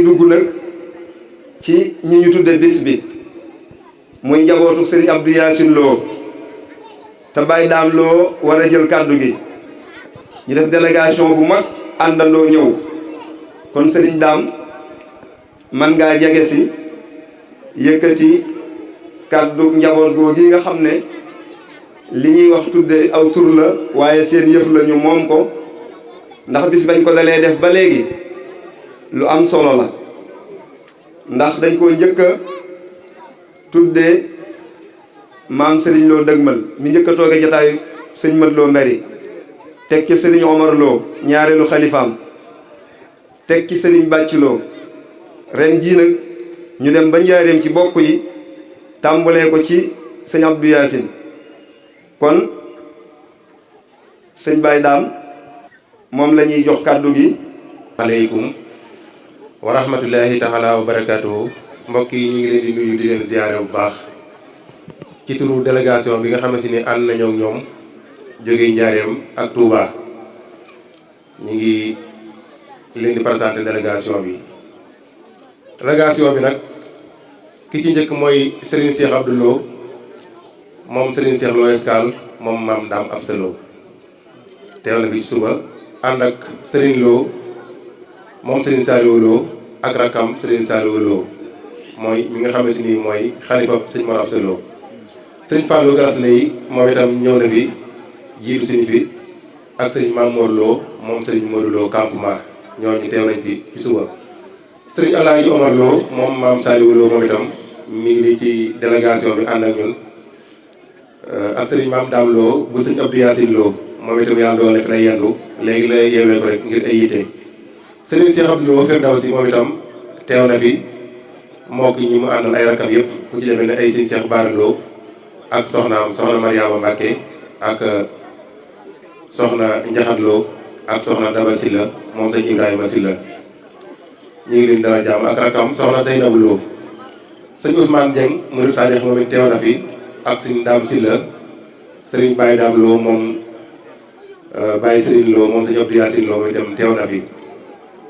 dugg nag ci ñi ñu tudde bis bi muy njabootu Serigne Abdou Yacine Lo te Baye Dame Lo war a jël kàddu gi ñu def délégation bu mag àndandoo ñëw kon Serigne Dame man ngaa jege si yëkkati kàddu njaboot googu yi nga xam ne li ñuy wax tudde aw tur la waaye seen yëf la ñu moom ko ndax bis bañ ko dalee def ba léegi lu am solo la ndax dañ koo njëkk a tudde maam Serigne Lo dëgmal mi njëkk a tooge jataayu sëñ Mat Lo Mbéri teg ci Serigne Omar Lo ñaareelu xalifaam teg ci Serigne Bàcc Lo ren jii nag ñu dem ba njaareem ci bokk yi tàmbalee ko ci sëñ Abdou Yacine kon sëñ Baye Dame moom la ñuy jox kàddu gi. aleykum wa rahmatullahi taala wa barakaatuhu mbokk yi ñu ngi leen di nuyu di leen ziyaare bu baax ci turu délégation bi nga xamante ni ànd nañoo ak ñoom jóge njaareem ak Touba ñu ngi leen di présenté délégation bi nag ki ci njëkk mooy Serigne Cheikh Abdou Lo moom Serigne Cheikh Lo Escale moom maam Dame Absa Lo teew na fi ci suba ànd ak Serigne Lo moom Serigne Saliou Lo ak rakam Serigne Saliou Lo mooy mi nga xamante ni mooy xalifa Serigne Mor Absa Lo Serigne Fallou Garas lay moom itam ñëw na fi jiitu suñu fi ak Serigne Mamour Lo moom Serigne Modou Lo campement ñooñu teew nañ fi ci suba Serigne Alaaji Omar Lo moom maam Saliou Lo moom itam mi ngi nii ci délégation bi ànd ak ñun ak Serigne Maam Dame Lo bu Serigne Abdou Yacine Lo moom itam yàlla doon na fi lay yendu léegi la yeewee ko rek ngir ay yitte Serigne Cheikh Abdou Lo Firdawsi moom itam teew na fi moo ki ñi mu àndal ay rakam yëpp ku ci demee ne ay Serigne Cheikh Bara Lo ak soxna Mariama Mbacke ak soxna Njaxat Lo ak soxna Daba Silla moom sëñ Ibrahima Silla ñu ngi leen dara jàmm ak rakam soxna Seynabou Lo sëñ Ousmane Dieng murid Sadikh moom it teew na fi ak sëñ Dame Silla Serigne Baye Dame Lo moom Baye Serigne Lo moom sëñ Abdou Yacine Lo moom itam teew na fi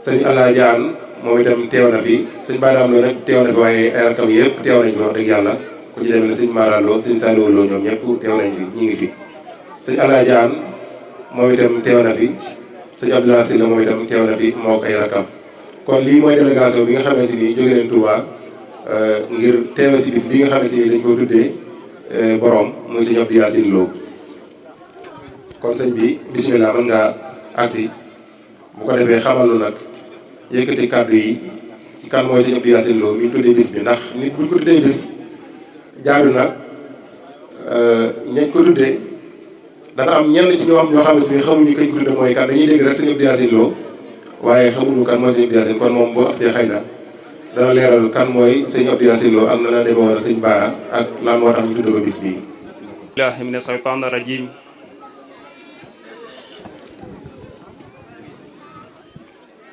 sëñ Allah Diane moom itam teew na fi sëñ Baye Dame Lo nag teew na fi waaye ay rakam yëpp teew nañ fi wax dëgg yàlla ku ci demee ne sëñ Mara Lo sëñ Saliou Lo ñoom ñëpp teew nañ fi ñu ngi fi sëñ Allah Diane moom itam teew na fi sëñ Abdoulaye Sylla moom itam teew na fi moo ko ay rakam kon lii mooy délégation bi nga xamante si ni jóge leen Touba ngir teewe si bis bi nga xamante si ni dañ ko tuddee borom muy sëñ Abdou Yacine Lo kon sëñ bi bisimilah mën ngaa agsi bu ko defee xamal nu nag yëkkati kàddu yi ci kan mooy sëñ Abdou Yacine Lo mi ñu tuddee bis bi ndax nit buñ ko tuddee bis jaadu na ñañ ko tuddee dana am ñenn ci ñoo xam ne si xamuñu kañ ko tuddee mooy kan dañuy dégg rek sëñ Abdou Yacine Lo waaye xamuñu kan mooy sëñ Abdou Yacine kon moom boo agsee xëy na dana leeral kan mooy sëñ Abdou Yacine Lo ak na la demee woon sëñ Baara ak lan moo tax ñu tuddee ko bis bii. billahi mina shaytaani rajim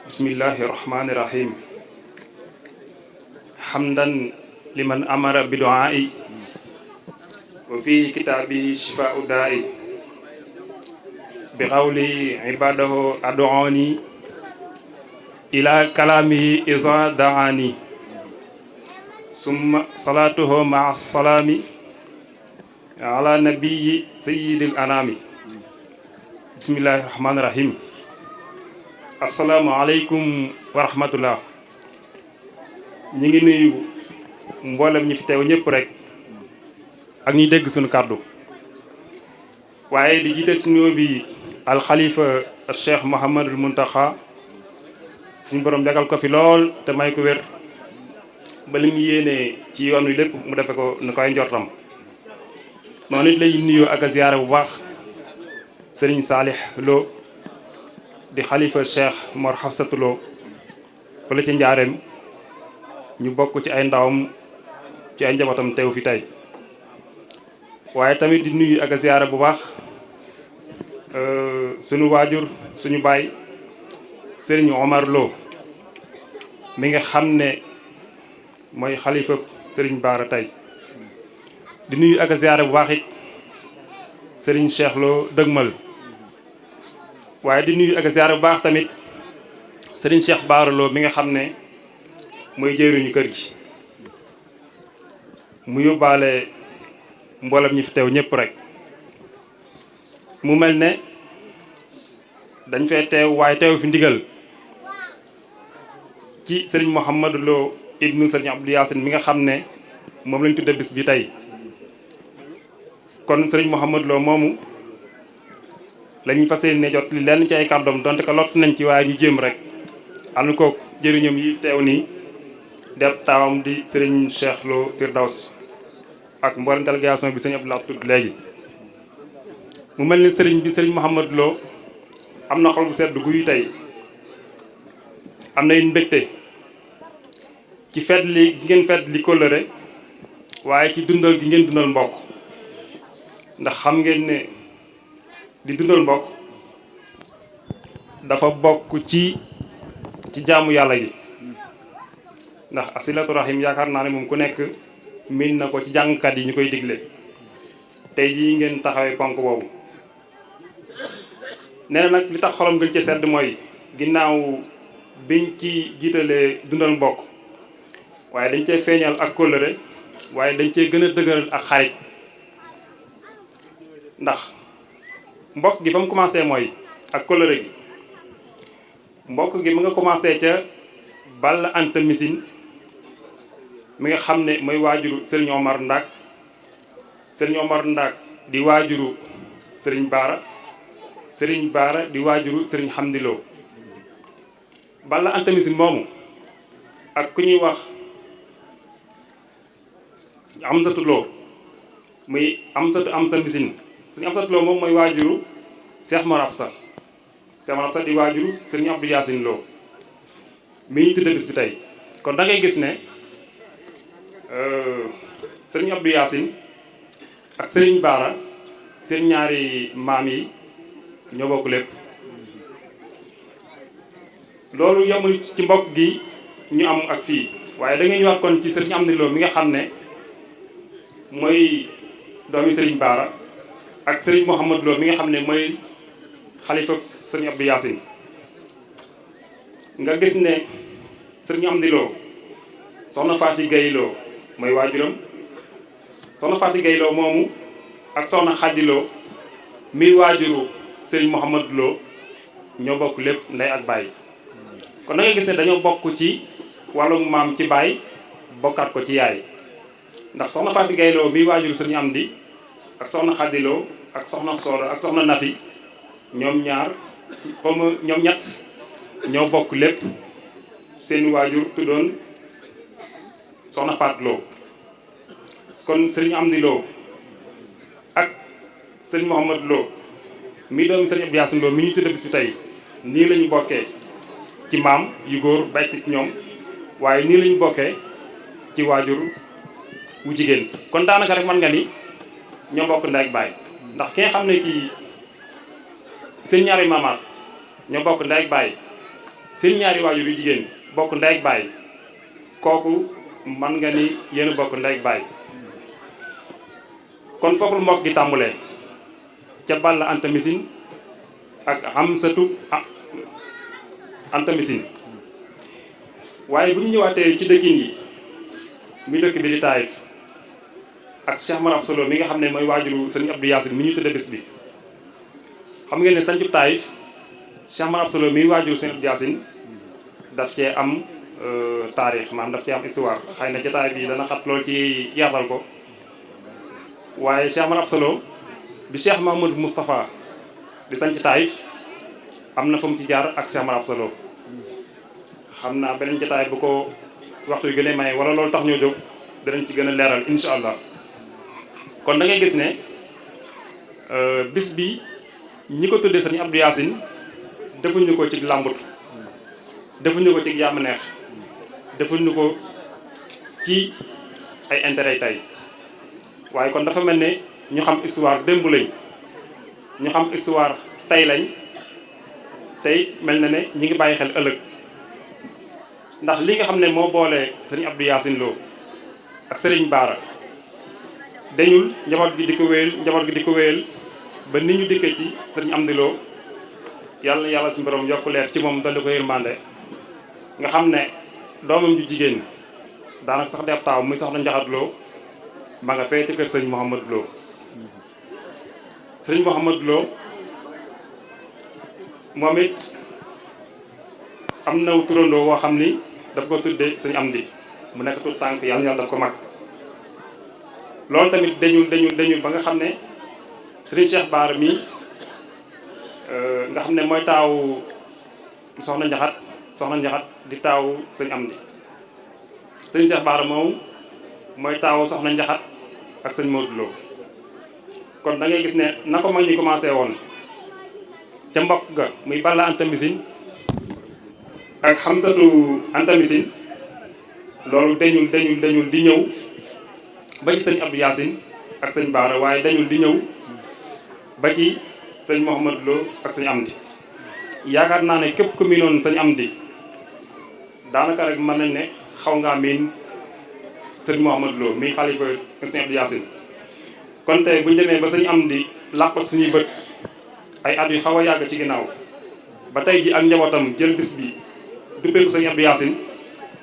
bismillahi rahmani rahim hamdan liman amara bi du'aa'i wa fi kitaabihi shifaa'u daa'i bi qawli ibadahu ad'uuni ila kalaamihi iza da'aani summa salaatuhu ma'a salaami ala nabiyyi sayyidil anaami bismillahi rahmani rahim asalaamaaleykum wa rahmatullah ñu ngi nuyu mboolem ñi fi teew ñëpp rek ak ñi dégg suñu kàddu waaye di jiital ci nuyoo bi alxalifa cheikh Mouhamadul Muntaxa suñu borom jagal ko fi lool te may ko wér ba li mu yéenee ci yoon wi lépp mu defe ko nu koy njortam noonu it lay nuyoo ak a ziyaare bu baax sëriñ Saalix Lo di xalifa cheikh Mor Hafsatu Lo fële ci njaareem ñu bokk ci ay ndawam ci ay njabootam teew fi tey waaye tamit di nuyu ak a ziyaara bu baax suñu waajur suñu baay Serigne Omar Lo mi nga xam ne mooy xalifa Serigne Bara tey di nuyu ak a ziyaara bu baax it Serigne Cheikh Lo dëgmal waaye di nuyu ak ziyaara bu baax tamit Serigne Cheikh Bara Lo mi nga xam ne mooy jëriñu kër gi mu yóbbaale mboolem ñi fi teew ñëpp rek mu mel ne dañ fee teew waaye teew fi ndigal ci sëriñ Mouhamadou Lo ibnu sëriñ Abdou Yacine mi nga xam ne moom lañ tudde bis bi tey kon sëriñ Mouhamadou Lo moomu lañuy fas yéene jot li lenn ci ay kàddoom donte ko lott nañ ci waaye ñu jéem rek ànd koog jëriñam yi teew nii def taawam di sëriñ Cheikh Lo Firdaws ak mboolem délégation bi sëriñ Abdoulaye tudd léegi mu mel ni sëriñ bi sëriñ Mouhamadou Lo am na xol bu sedd guy tey am na it mbégte ci fedd li gi ngeen fedd li kóllëre waaye ci dundal gi ngeen dundal mbokk ndax xam ngeen ne di dundal mbokk dafa bokk ci jaamu yàlla gi ndax asilatu rahim yaakaar naa ne moom ku nekk min na ko ci jàngkat yi ñu koy digle tey jii ngeen taxawee ponk boobu nee na nag li tax xolam gën ci sedd mooy ginnaaw biñ ci jiitalee dundal mbokk waaye dañ cee feeñal ak kóllëre waaye dañ cee gën a dëgëral ak xarit ndax mbokk gi fa mu commencé mooy ak kóllëre gi mbokk gi mu nga commencé ca Balla Anta Missine mi nga xam ne mooy waajuru Serigne Omar Ndak Serigne Omar Ndak di waajuru Serigne Baara di waajuru Serigne Hamdi Lo Balla Anta Missine moomu ak ku ñuy wax Amsatou Lo muy Amsa Missine Serigne Amsatou Lo moom mooy waajuru Cheikh Mor Absa di waajuru Serigne Abdou Yacine Lo mi ñu tudde bis bi tey kon da ngay gis ne Serigne Abdou Yacine ak Serigne Baara seen ñaari maam yi ñoo bokk lépp loolu yemul ci mbokk gi ñu am ak fii waaye da ngay ñëwaat kon ci Serigne Amdi Lo mi nga xam ne mooy doomi Serigne Baara ak Serigne Mouhamadou Lo mi nga xam ne mooy xalifa Serigne Abdou Yacine nga gis ne Serigne Amdi Lo soxna Faati Gaye Lo mooy waajuram soxna Faati Gaye Lo moomu ak soxna Xadi Lo mi waajuru Serigne Mouhamadou Lo ñoo bokk lépp ndey ak baay kon da ngay gis ne dañoo bokk ci wàllum maam ci baay bokkaat ko ci yaay ndax soxna Faati Gaye Lo mi waajuru Serigne Amdi ak soxna Xadi Lo ak soxna Soora ak soxna Nafi ñoom ñaar comme ñoom ñett ñoo bokk lépp seen waajur tuddoon soxna Faat Lo kon Serigne Amdi Lo ak Serigne Mouhamadou Lo mi doomi Serigne Abdou Yacine Lo mi ñu tudde bis bi tey nii lañu bokkee ci maam yu góor bay si ñoom waaye nii lañu bokkee ci waajur wu jigéen kon daanaka rek mën nga ni ñoo bokk ndey ak baay ndax ki nga xam ne kii seen ñaari maamaat ñoo bokk ndey ak baay seen ñaari waajur yu jigéen bokk ndey ak baay kooku man nga ni yéen bokk ndey ak baay kon foofu lu mbokk gi tàmbulee ca Balla Anta Missine ak Amsatou Anta Missine waaye bu ñu ñëwaatee ci dëkkin yi muy dëkk bi di Taïf ak Cheikh Mor Absa Lo mi nga xam ne mooy waajuru Serigne Abdou Yacine mi ñu tudde bés bi xam ngeen ne sañcu Taïf Cheikh Mor Absa Lo mi waajuru Serigne Abdou Yacine daf cee am taarix maanaam daf cee am histoire xëy na jotaay bi dana xat lool ci yaatal ko waaye Cheikh Mor Absa Lo bi Cheikh Mahamadou Moustapha di sañc Taïf am na fu mu ci jaar ak Cheikh Mor Absa Lo xam naa beneen jotaay bu ko waxtu yu gën a maye wala loolu tax ñoo jóg danañ ci gën a leeral incha allah kon da ngay gis ne bis bi ñi ko tuddee Serigne Abdou Yacine defuñu ko ci làmbut defuñu ko ci yàmm neex defuñu ko ci ay intérêt tey waaye kon dafa mel ne ñu xam histoire démb lañ ñu xam histoire tey lañ tey mel na ne ñi ngi bàyyi xel ëllëg ndax li nga xam ne moo boole Serigne Abdou Yacine Lo ak Serigne Baara dañul njaboot gi di ko wéyal ba nit ñu dikkee ci Serigne Amdi Lo yàlla na yàlla suñu borom yokk leer ci moom dolli ko yërmande nga xam ne doomam ju jigéen daanaka sax di ab taaw muy soxna Njaxat Lo ma nga fee ci kër sëñ Mouhamadou Lo sëñ Mouhamadou Lo moom it am na turandoo woo xam ni daf ko tuddee sëñ Amdi mu nekk tout tànk yàlla daf ko mag loolu tamit dañul ba nga xam ne sëriñ Cheikh Bara mi nga xam ne mooy taawu soxna Njaxat di taawu sëñ Amdi sëriñ Cheikh Bara moom mooy taawu soxna Njaxat ak sëñ Modou Lo kon da ngay gis ne na ko mag ñi commencé woon ca mbokk ga muy Balla Anta Missine ak Xamsatu Anta Missine loolu dañul di ñëw ba ci sëñ Abdou Yacine ak sëñ Bara waaye dañul di ñëw ba ci sëñ Mouhamadou Lo ak sëñ Amdi yaakaar naa ne képp ku miinoon sëñ Amdi daanaka rek mën nañ ne xaw ngaa miin sëñ Mouhamadou Lo muy xalifa sëñ Abdou Yacine kon tey bu ñu demee ba sëñ Amdi làpp ak suñuy bët ay at yu xaw a yàgg ci ginnaaw ba tey ji ak njabootam jël bis bi duppee ko sëñ Abdou Yacine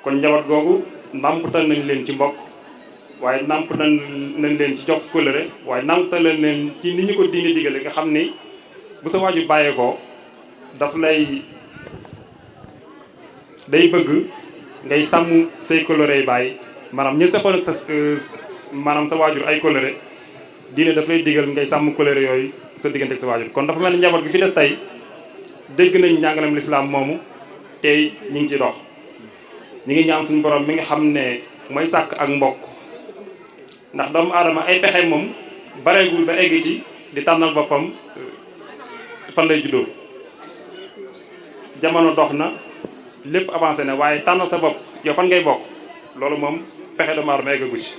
kon njaboot googu nàmpatal nañ leen ci mbokk waaye nàmpatal nañ leen ci jokk kóllëre waaye nàmpatal leen ci ni ñu ko diine digale nga xam ni bu sa waaju bàyyeekoo daf lay day bëgg ngay sàmm say kóllëre yi bàyyi maanaam ñi seqoon ak sa maanaam sa waajur ay kóllëre diine daf lay digal ngay sàmm kóllëre yooyu sa diggante ak sa waajur kon dafa mel ni njaboot gi fi des tey dégg nañ njàngalem lislaam moomu tey ñi ngi ci dox ñi ngi ñaan suñu borom mi nga xam ne mooy sàkk ak mbokk ndax doomu aadama ay pexe moom bareegul ba egg ci di tànnal boppam fan lay juddoo jamono dox na lépp avancé na waaye tànnal sa bopp yow fan ngay bokk loolu moom pexe doomu aadama eggagu ci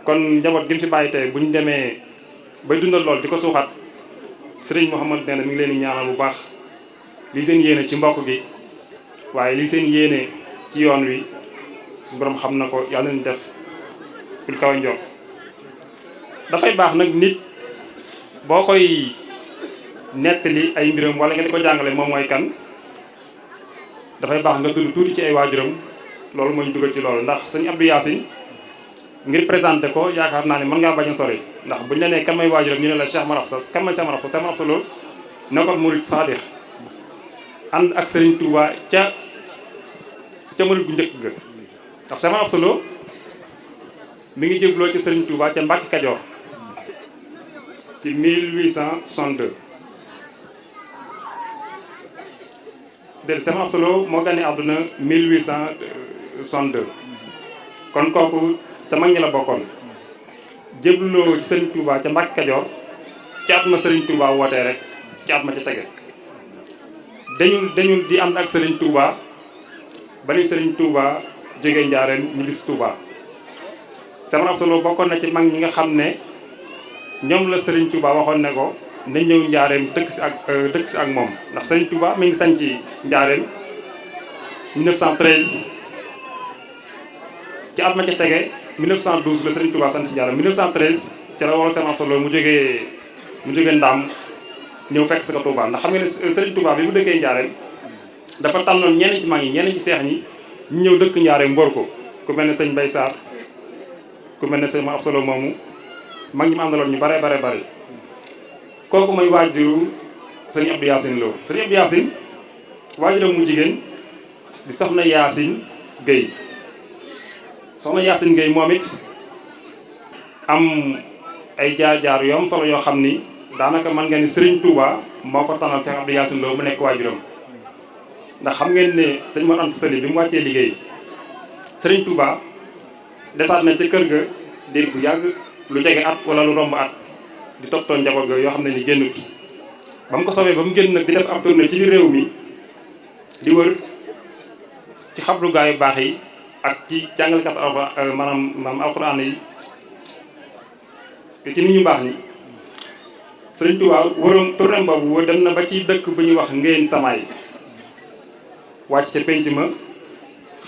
kon njaboot gi mu fi bàyyi tey bu ñu demee bay dundal lool di ko suuxat sëriñ Mouhamad nee na mi ngi leen di ñaanal bu baax lii seen yéene ci mbokk gi waaye lii seen yéene ci yoon wi su borom xam na ko yàlla nañu def ful kaw a njort dafay baax nag nit boo koy nettali ay mbiram wala nga di ko jàngale moom mooy kan dafay baax nga tudd tuuti ci ay waajuram loolu moo ñu dugal ci loolu ndax sëñ Abdou Yacine ngir présenté ko yaakaar naa ne mën ngaa bañ a sori ndax buñ la nee kan may waajuram ñu ne la Cheikh Maraf Sa kan may Cheikh Maraf Sa Cheikh Maraf Sa loolu nekkoon murid saadix ànd ak Serigne Touba ca murid bu njëkk ga ndax Cheikh Maraf Sa Lo mi ngi jébloo ci Serigne Touba ca Mbàkke Kajoor ci 1862 déedéet Cheikh Maraf Sa Lo moo gane àdduna 1862 kon kooku te mag ñi la bokkoon jébloo ci Serigne Touba ca Mbàkke Kajoor ci at ma Serigne Touba wootee rek ci at ma ca tege dañu di ànd ak Serigne Touba ba ni Serigne Touba jógee Njaaréem ñu bis Touba Cheikh Maraf Sa Lo bokkoon na ci mag ñi nga xam ne ñoom la Serigne Touba waxoon ne ko nañ ñëw Njaaréem dëkk si ak moom ndax Serigne Touba mi ngi sañ ci Njaaréem 1913 ci at ma ca tege 1912 la Serigne Touba sant Njaaréem 1913 ci la wala Cheikh Maraf Sa Lo mu jógee Ndaam ñëw fekk si ko Touba ndax xam nga ne Serigne Touba bi mu dëkkee Njaaréem dafa tànnoon ñenn ci mag ñi ñenn ci seex ñi ñu ñëw dëkk Njaaréem mbor ko ku mel ne sëñ Bay Sarr ku mel ne sëñ Maraf Sa Lo moomu mag ñi ma àndaloon ñu bare kooku mooy waajuru sëñ Abdou Yacine Lo sëñ Abdou Yacine waajuram mu jigéen di soxna Yacine Gueye soxna Yacine Gueye moom it am ay jaar-jaar yoom solo yoo xam ni daanaka mën nga ni Serigne Touba moo ko tànnal Cheikh Abdou Yacine Lo mu nekk waajuram ndax xam ngeen ne sëñ Mor Anta Sali bi mu wàccee liggéey Serigne Touba desaat na ca kër ga diir bu yàgg lu jege at wala lu romb at di toppatoo njaboot ga yoo xam ne ni génnut ba mu ko sobee ba mu génn nag di def ab tournée ci biir réew mi di wër ci xablu gaa yu baax yi ak ci jàngalekat maanaam alxuraan yi ci nit ñu baax ñi Serigne Touba wëroon tournée boobu dem na ba ci dëkk bu ñuy wax ngeen samaay wàcc ca penc ma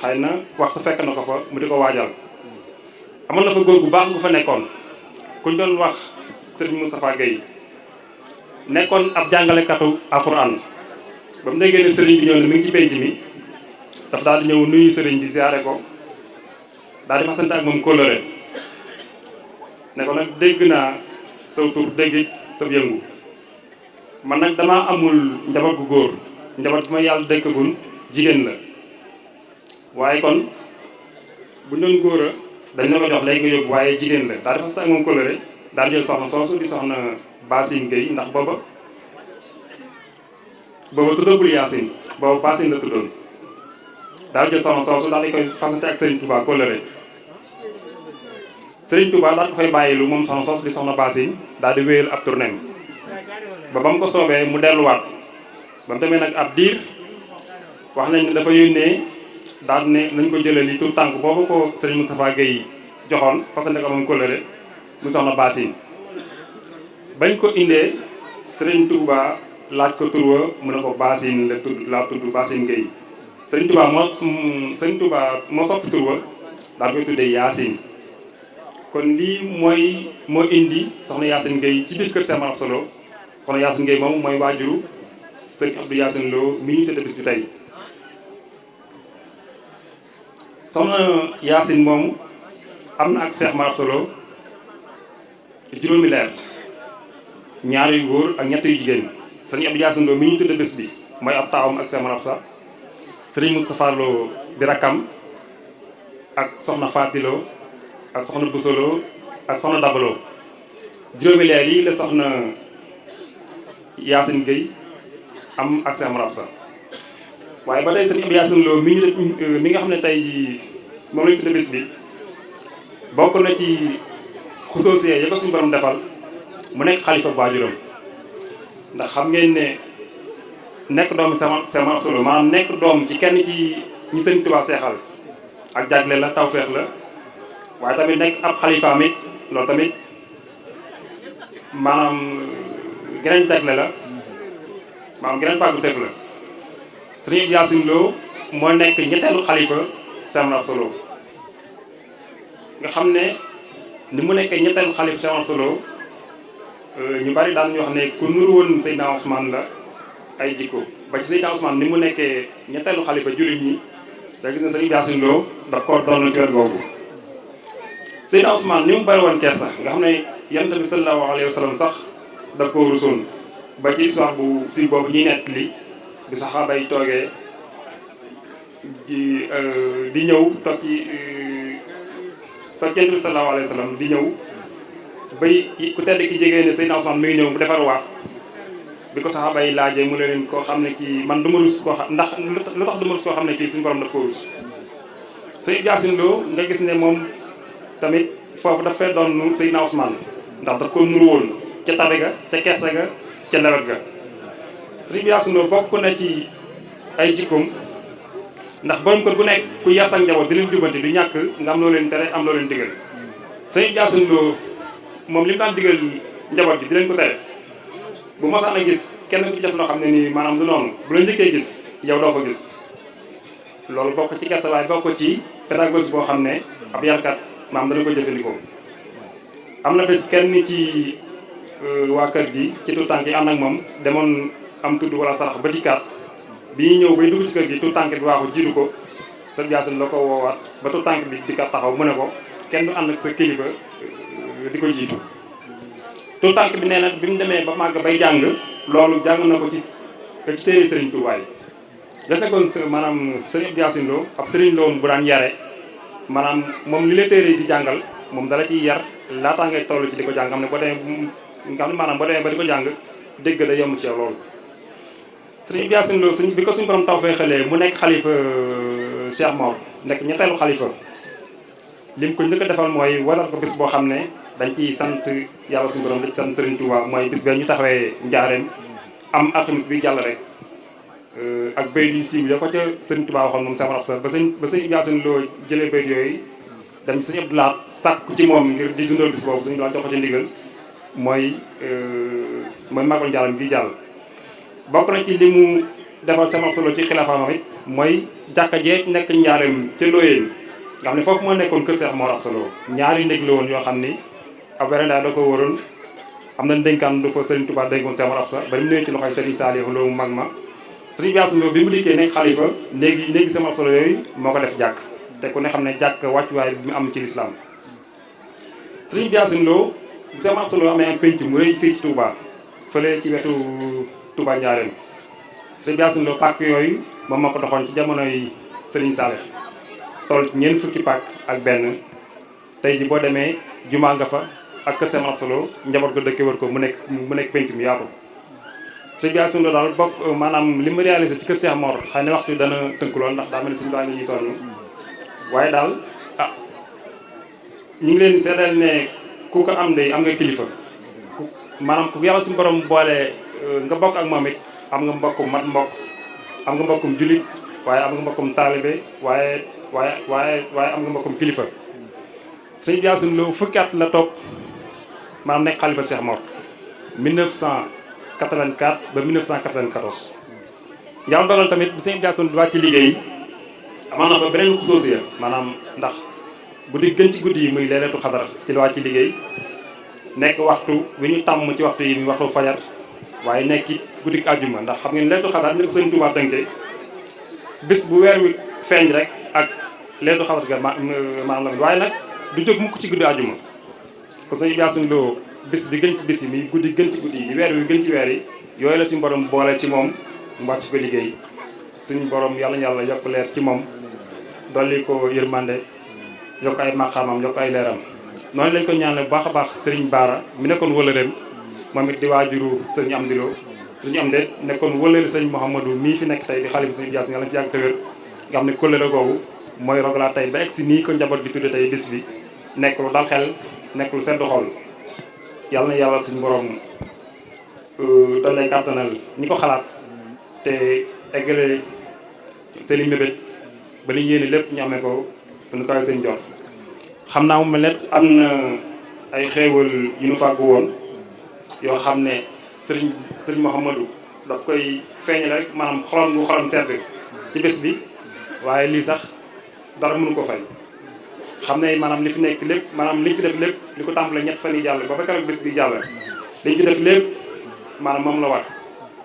xëy na waxtu fekk na ko fa mu di ko waajal amoon na fa góor gu baax gu fa nekkoon kuñ doon wax Serigne Moustapha Gueye nekkoon ab jàngalekatu alxuraan ba mu déggee ne Serigne bi ñëw ne mi ngi ci penc mi daf daal di ñëw nuyu sëriñ bi ziare ko daal di fasante ak moom kóllëre ne ko nag dégg naa saw tur dégg sa yëngu man nag damaa amul njaboot gu góor njaboot gi ma yàlla dénkagul jigéen la waaye kon bu ñu doon góor a dañ la ko jox léegi nga yóbbu waaye jigéen la daal di fasante ak moom kóllëre daal di jël soxna soosu di soxna Basine Gueye ndax booba tuddagul Yacine booba Basine la tuddoon daal di jël soxna soosu daal di koy fasante ak Serigne Touba kóllëre Serigne Touba daal ko fay bàyyilu moom soxna soosu di soxna Basine daal di wéyal ab tournéem ba mu ko soobee mu delluwaat ba mu demee nag ab diir wax nañ ne dafa yónnee daal ne nañ ko jëlee li tout tànk boobu ko Serigne Moustapha Gueye joxoon fasante ko moom kóllëre mu soxna Basine bañ ko indee Serigne Touba laaj ko tur wa mu ne ko Basine la tudd Basine Gueye Serigne Touba moo soppi tur wa daal koy tuddee Yacine kon lii moo indi soxna Yacine Gueye ci biir kër Cheikh Mame Absa Lo soxna Yacine Gueye moom mooy waajuru sëñ Abdou Yacine Lo mi ñu tëdd bis bi tey soxna Yacine moomu am na ak Cheikh Mame Absa Lo juróomi leer ñaar yu góor ak ñett yu jigéen sëñ Abdou Yacine Lo mi ñu tëdd bés bi mooy ab taawam ak Cheikh Mame Absa sëriñ Moustapha Lo di rakkam ak soxna Faati Lo ak soxna Bousso Lo ak soxna Daba Lo juróomi leer yi la soxna Yacine Gueye am ak Cheikh Mame Absa waaye ba tey sëñ Abdou Yacine Lo mi nga xam ne tey moom lañu tëdd bés bi bokk na ci xusoosiyee ya ko suñu borom defal mu nekk xalifa waajuram ndax xam ngeen ne nekk doomu Cheikh Mame Absa Lo maanaam nekk doom ci kenn ci ñi Sëriñ Tuubaa seexal ak jagle la tawfeex la waaye tamit nekk ab xalifaam it loolu tamit maanaam geneen jagle la maanaam geneen pàggu tëf la Sëriñ Abdou Yacine Lo moo nekk ñetteelu xalifa Cheikh Mame Absa Lo nga xam ne ni mu nekkee ñetteelu xalifa Cheikh Mame Absa Lo ñu bari daan ñu wax ne ku nuru woon Seydina Ousmane la ay jikko ba ci Seydina Ousmane ni mu nekkee ñetteelu xalifa jullit ñi da gis ne Sëriñ Abdou Yacine Lo daf ko doon ci wet googu Seydina Ousmane ni mu bari woon kersa nga xam ne Yonent bi sallallahu alayhi wa sallam sax daf ko rusoon ba ci histoire bu si boobu ñuy nett li bi saxaaba yi toogee di ñëw toog ci Yonent bi sallallahu alayhi wa sallam di ñëw bay ku tedd ki jegee ne Seydina Ousmane mi ngi ñëw mu defarwaat bi ko saxaaba yi laajee mu leen koo xam ne kii man du ma rus koo xam ndax lu tax du ma rus koo xam ne kii suñu borom daf ko rus Sëriñ Abdou Yacine Lo nga gis ne moom tamit foofu daf fee doon Seydina Ousmane ndax daf ko nuru woon ca tabe ga ca kersa ga ca lewet ga Sëriñ Abdou Yacine Lo bokk na ci ay jikkoom ndax borom kër gu nekk ku yar sa njaboot di leen jubanti du ñàkk nga am loo leen tere am loo leen digal Sëriñ Abdou Yacine Lo moom li mu daan digal njaboot gi di leen ko tere bu mosaan a gis kenn ku ci def loo xam ne nii maanaam du noonu bu la njëkkee gis yow doo ko gis loolu bokk ci kersa waaye bokk ci pédagogie boo xam ne ab yarkat maam dana ko jëfandikoo. am na bés kenn ci waa kër gi ci tuutànk yi ànd ak moom demoon am tudd wala sarax ba dikkaat bi ñuy ñëw bay dugg ci kër gi tuutànk bi waaxu jiitu ko Sëriñ Yacine la ko woowaat ba tuutànk bi dikkaat taxaw mu ne ko kenn du ànd ak sa kilifa di ko jiitu. tout tànk bi nee na bi mu demee ba màgg bay jàng loolu jàng na ko ci téere Serigne Touba yi des na kon maanaam Serigne Abdou Yacine Lo ab Serigne la woon bu daan yare maanaam moom li la téere di jàngal moom dala ciy yar laataa ngay toll ci di ko jàng xam ne boo demee nga xam ne maanaam boo demee ba di ko jàng dégg da yomb ci yow loolu Serigne Abdou Yacine Lo bi ko suñu borom taw fay xëlee mu nekk xalifa Cheikh Mor nekk ñetteelu xalifa lim ko njëkk a defal mooy waral ko bis boo xam ne dañ ciy sant yàlla suñu borom dañ ci sant Serigne Touba mooy bis bee ñu taxawee njaareem am alxamis bi jàll rek ak bayit yu siiw ya ko ca Serigne Touba waxoon moom Cheikh Mame Absa ba sëñ Abdou Yacine Lo jëlee bayit yooyu dem ci sëñ Abdou Lahad sàkku ci moom ngir di dundal bis boobu suñu la jox ko ci ndigal mooy màggal njaareem bi jàll bokk na ci li mu defal Cheikh Mame Absa Lo ci xilaafaam it mooy jàkka jee nekk njaareem ca Looyeen nga xam ne foofu moo nekkoon kër Cheikh Mame Absa Lo ñaari ndég la woon yoo xam ni ab werandaay da ko waroon am na ndénkaan du fa Serigne Touba dénkoon Cheikh Mame Absa ba mu ñëwee ci loxoy Serigne Saliou Lo mu mag ma sëriñ bi Yacine Lo bi mu dikkee nekk xalifa néegi sama solo yooyu moo ko def jàkk te ku ne xam ne jàkk wàccuwaay bi mu am ci lislaam sëriñ bi Yacine Lo sama solo amee am penc mu rëy fii ci Touba fële ci wetu Touba Ndiarène sëriñ bi Yacine Lo pàkk yooyu moom moo ko doxoon ci jamonoy sëriñ Saleh toll ñeent fukki pàkk ak benn tey ji boo demee jumaa nga fa ak kër sama solo njaboot ko dëkkee wër ko mu nekk penc mu yaatu sëriñ bi Yacine Lo daal bokk maanaam li ma réalisé ci kër Cheikh Mor xëy na waxtu dana tënk lool ndax daa mel ni suñu baa ngi ñuy sonn waaye daal ñu ngi leen seedal ne ku ko am de am nga kilifa maanaam ku yàlla suñu borom boole nga bokk ak moom it am nga mbokkum mat mbokk am nga mbokkum jullit waaye am nga mbokkum taalibe waaye am nga mbokkum kilifa sëriñ bi Yacine Lo fukki at la toog maanaam nekk xalifa Cheikh Mor 1984 ba 1994 yàlla dogal tamit bu sëriñ bi Yacine Lo wàcc ci liggéey amoon na fa beneen xusoosiya maanaam ndax guddi gën ci guddi yi muy leeleetu xadar ci la wàcc ci liggéey nekk waxtu wi ñu tàmm ci waxtu yi muy waxtu fajar waaye nekk it guddi àjjuma ndax xam ngeen leeleetu xadar ni ko sëriñ Tuubaa tënkee bis bu weer wi feeñ rek ak leeleetu xadar ga maanaam la waaye nag du jóg mukk ci guddi àjjuma kon sëriñ bi Yacine Lo bis bi gën ci bis yi muy guddi gën ci guddi yi di weer wi gën ci weer yi yooyu la suñu borom boole ci moom mu wàcc ko liggéey suñu borom yàlla yokk leer ci moom dolli ko yërmande yokk ay maqaamam yokk ay leeram noonu lañ ko ñaanal bu baax a baax sëriñ Baara mi nekkoon wëlëreem moom it di waajuru sëriñ Amdi Lo sëriñ am de nekkoon wëlëre sëriñ Mouhamadou mii fi nekk tey di xalifa sëriñ Yacine yàlla fi yàgg te wér nga xam ne kóllëre googu mooy rogalaa tey ba egg si nii ko njaboot gi tudde tey bis bi nekk lu dal xel nekk lu sedd xol yàlla na yàlla suñu borom dolli kàttanal ñi ko xalaat te eggale seen i mébét ba li yéene lépp ñu amee ko nu koy seen jot xam naa mu mel ne am na ay xéewal yu nu fàggu woon yoo xam ne sëriñ Mouhamadou daf koy feeñal rek maanaam xolam sedd ci bés bi waaye lii sax dara mënu ko fay xam ne maanaam li fi nekk lépp maanaam liñ fi def lépp li ko tàmbalee ñett fan yi jàll ba keroog bés bi jàll liñ fi def lépp maanaam moom la war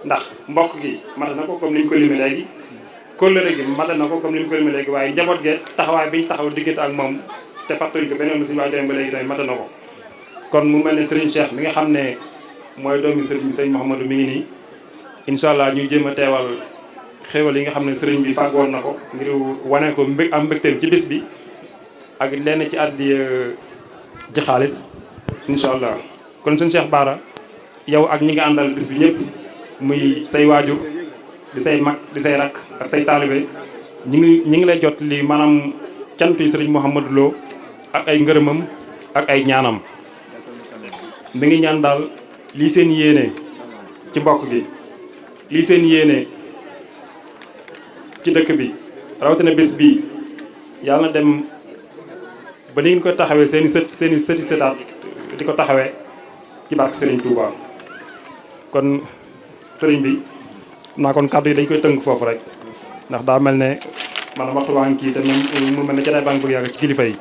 ndax mbokk gi mate na ko comme ni ñu ko limee léegi kóllëre gi mate na ko comme ni ñu ko limee léegi waaye njaboot ge taxawaay bi ñu taxaw diggante ak moom te fàttali ko beneen suñu waay dem ba léegi tamit mate na ko kon mu mel ne Serigne Cheikh mi nga xam ne mooy doomi Serigne Mouhamadou mi ngi nii incha allah ñu jéem a teewal xéewal yi nga xam ne Serigne bi fàggoon na ko ngir wane ko am mbégteem ci bis bi ak lenn ci àddi ci xaalis incha allah kon suñu Cheikh Bara yow ak ñi nga àndal bis bi ñëpp muy say waajur di say mag di say rakk ak say taalibe ñi ngi lay jot li maanaam cant yi Serigne Mouhamadou Lo ak ay ngërëmam ak ay ñaanam mi ngi ñaan daal lii seen yéene ci mbokk gi lii seen yéene ci dëkk bi rawatina bés bi yàlla na dem ba ni ngeen ko taxawee seen i sëti sëtaat di ko taxawee ci barke Serigne Touba kon sëriñ bi naa kon kàddu yi dañ koy tënk foofu rek ndax daa mel ne maanaam waxtu waa ngi kii te mu mel ne jataay baa ngi bëgg yàgg ci kilifa yi